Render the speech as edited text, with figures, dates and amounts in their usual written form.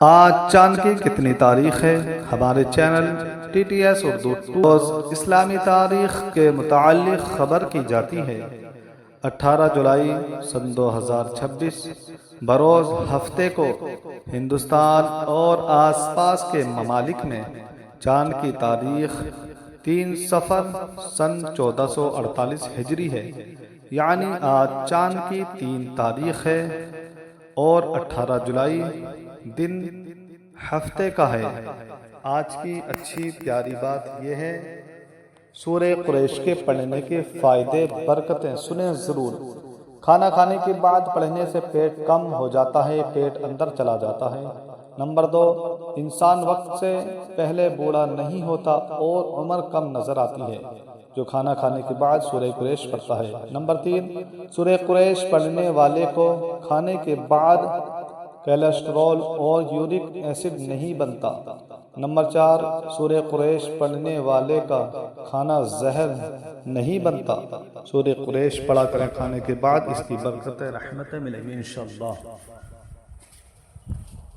آج چاند کی کتنی تاریخ ہے؟ ہمارے channel T T S Urdu روز اسلامی تاریخ کے متعلق خبر کی جاتی ہے۔ 18 جولائی سن 2026 بروز ہفتے کو ہندوستان اور آس پاس کے ممالک میں چاند کی تاریخ 3 صفر سن 1448 ہجری ہے، یعنی آج چاند کی 3 تاریخ ہے اور 18 جولائی دن ہفتے کا ہے۔ آج کی اچھی پیاری بات یہ ہے، سورہ قریش کے پڑھنے کے فائدے برکتیں سنیں ضرور۔ کھانا کھانے کے بعد پڑھنے سے پیٹ کم ہو جاتا ہے، پیٹ اندر چلا جاتا ہے۔ نمبر 2، انسان وقت سے پہلے بوڑھا نہیں ہوتا اور عمر کم نظر آتی ہے جو کھانا کھانے کے بعد سورہ قریش پڑھتا ہے۔ نمبر 3، سورہ قریش پڑھنے والے کو کھانے کے بعد کولیسٹرول اور یورک ایسڈ نہیں بنتا۔ نمبر 4، سورہ قریش پڑھنے والے کا کھانا زہر نہیں بنتا۔ سورہ قریش پڑھا کریں کھانے کے بعد، اس کی برکتیں رحمتیں ملیں گی انشاءاللہ۔